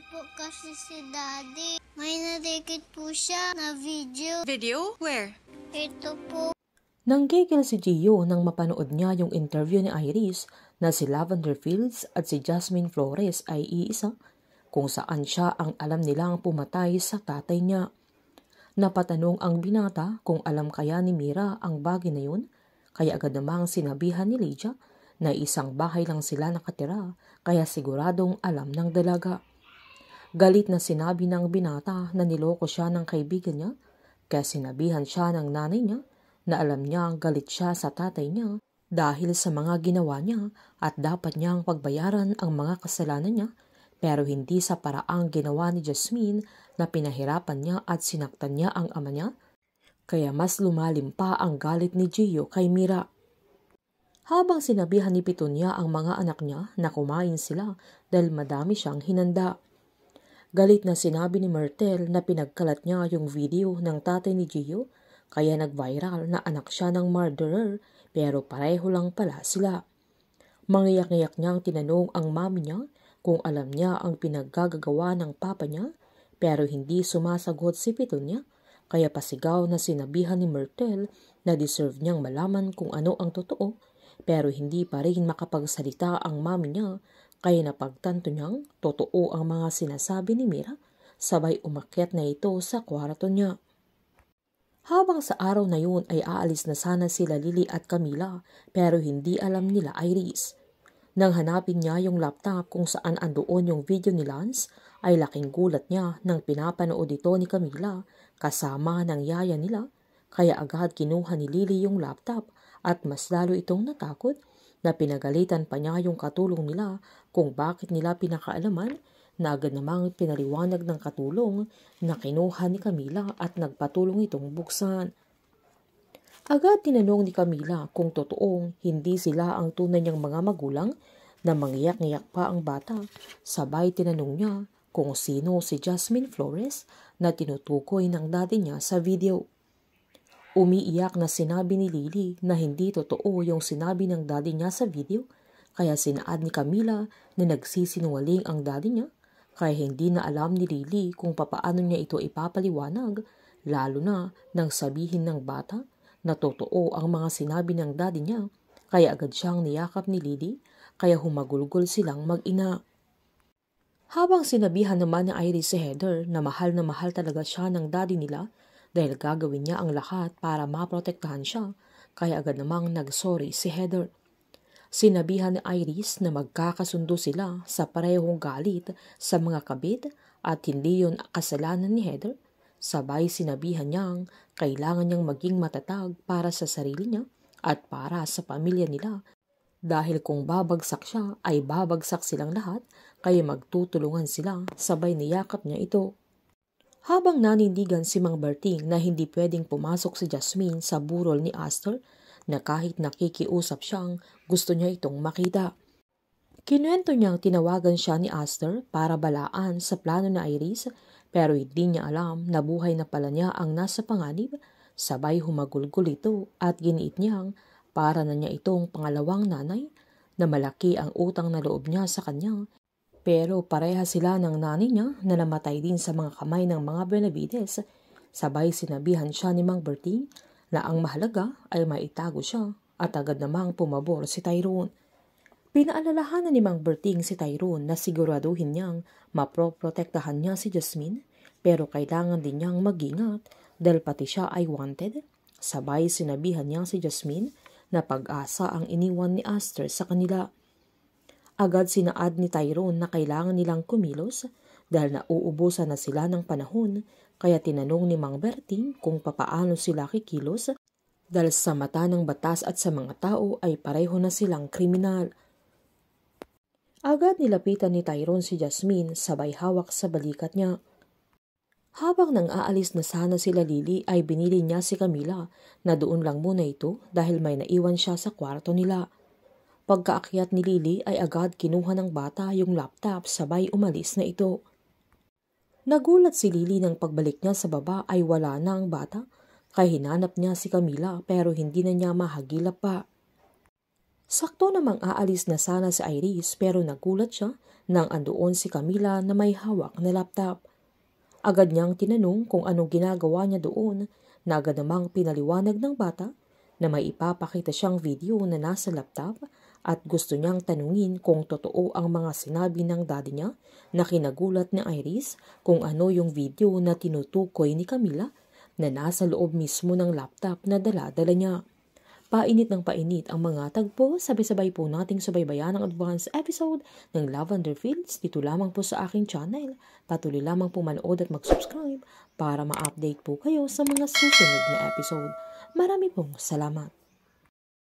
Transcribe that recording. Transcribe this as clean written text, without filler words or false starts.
po kasi si Daddy. May nadikit po siya na video. Video? Where? Ito po. Nanggigil si Gio nang mapanood niya yung interview ni Iris na si Lavender Fields at si Jasmine Flores ay iisa, kung saan siya ang alam nilang pumatay sa tatay niya. Napatanong ang binata kung alam kaya ni Mira ang bagay na yun, kaya agad namang sinabihan ni Lydia na isang bahay lang sila nakatira, kaya siguradong alam ng dalaga. Galit na sinabi ng binata na niloko siya ng kaibigan niya, kaya sinabihan siya ng nanay niya na alam niya galit siya sa tatay niya dahil sa mga ginawa niya at dapat niyang pagbayaran ang mga kasalanan niya, pero hindi sa paraang ginawa ni Jasmine na pinahirapan niya at sinaktan niya ang ama niya, kaya mas lumalim pa ang galit ni Gio kay Mira. Habang sinabihan ni Petunia ang mga anak niya na kumain sila dahil madami siyang hinanda. Galit na sinabi ni Myrtle na pinagkalat niya yung video ng tatay ni Gio, kaya nag-viral na anak siya ng murderer, pero pareho lang pala sila. Mangiyak-ngiyak niyang tinanong ang mami niya kung alam niya ang pinaggagawa ng papa niya, pero hindi sumasagot si Petunia, kaya pasigaw na sinabihan ni Myrtle na deserve niyang malaman kung ano ang totoo, pero hindi pa rin makapagsalita ang mami niya, kaya napagtanto niyang totoo ang mga sinasabi ni Mira, sabay umakyat na ito sa kwarto niya. Habang sa araw na yun ay aalis na sana sila Lily at Camila, pero hindi alam nila Iris. Nang hanapin niya yung laptop kung saan andoon yung video ni Lance, ay laking gulat niya nang pinapanood ito ni Camila kasama ng yaya nila, kaya agad kinuha ni Lily yung laptop at mas lalo itong natakot na pinagalitan pa niya yung katulong nila kung bakit nila pinakaalaman, na agad namang pinaliwanag ng katulong na kinuha ni Camila at nagpatulong itong buksan. Agad tinanong ni Camila kung totoong hindi sila ang tunay niyang mga magulang, na mangiyak-ngiyak pa ang bata. Sabay tinanong niya kung sino si Jasmine Flores na tinutukoy ng daddy niya sa video. Umiiyak na sinabi ni Lily na hindi totoo yung sinabi ng daddy niya sa video, kaya sinaad ni Camila na nagsisinungaling ang daddy niya, kaya hindi na alam ni Lily kung papaano niya ito ipapaliwanag, lalo na nang sabihin ng bata na totoo ang mga sinabi ng daddy niya, kaya agad siyang niyakap ni Lily, kaya humagulgol silang mag-ina. Habang sinabihan naman ni Iris si Heather na mahal talaga siya ng daddy nila dahil gagawin niya ang lahat para maprotektahan siya, kaya agad namang nagsorry si Heather. Sinabihan ni Iris na magkakasundo sila sa parehong galit sa mga kabit at hindi yon kasalanan ni Heather. Sabay sinabihan niyang kailangan niyang maging matatag para sa sarili niya at para sa pamilya nila, dahil kung babagsak siya ay babagsak silang lahat, kaya magtutulungan sila. Sabay niyakap niya ito. Habang nanindigan si Mang Berting na hindi pwedeng pumasok si Jasmine sa burol ni Astor, na kahit nakikiusap siyang gusto niya itong makita. Kinuwento niyang tinawagan siya ni Astor para balaan sa plano ni Iris, pero hindi niya alam na buhay na pala niya ang nasa panganib. Sabay humagulgol ito at giniit niyang para na niya itong pangalawang nanay, na malaki ang utang na loob niya sa kanya, pero pareha sila ng nanay niya na namatay din sa mga kamay ng mga Benavides. Sabay sinabihan siya ni Mang Berting na ang mahalaga ay maitago siya, at agad namang pumabor si Tyrone. Pinaalalahanan ni Mang Berting si Tyrone na siguraduhin niyang maproprotektahan niya si Jasmine, pero kailangan din niyang mag-ingat dahil pati siya ay wanted. Sabay sinabihan niya si Jasmine na pag-asa ang iniwan ni Astor sa kanila. Agad sinaad ni Tyrone na kailangan nilang kumilos dahil nauubusan na sila ng panahon, kaya tinanong ni Mang Berting kung papaano sila kikilos dahil sa mata ng batas at sa mga tao ay pareho na silang kriminal. Agad nilapitan ni Tyrone si Jasmine, sabay hawak sa balikat niya. Habang nang aalis na sana sila Lily ay binili niya si Camila na doon lang muna ito dahil may naiwan siya sa kwarto nila. Pagkaakyat ni Lily ay agad kinuha ng bata yung laptop, sabay umalis na ito. Nagulat si Lily nang pagbalik niya sa baba ay wala na ang bata, kaya hinanap niya si Camila pero hindi na niya mahagilap pa. Sakto namang aalis na sana si Iris pero nagulat siya nang andoon si Camila na may hawak na laptop. Agad niyang tinanong kung anong ginagawa niya doon na agad namang pinaliwanag ng bata na may ipapakita siyang video na nasa laptop at gusto niyang tanungin kung totoo ang mga sinabi ng daddy niya na kinagulat ni Iris kung ano yung video na tinutukoy ni Camila na nasa loob mismo ng laptop na dala-dala niya. Painit ng painit ang mga tagpo, sabay-sabay po nating subaybayan ang advance episode ng Lavender Fields dito lamang po sa aking channel. Patuloy lamang po manood at mag-subscribe para ma-update po kayo sa mga susunod na episode. Marami pong salamat.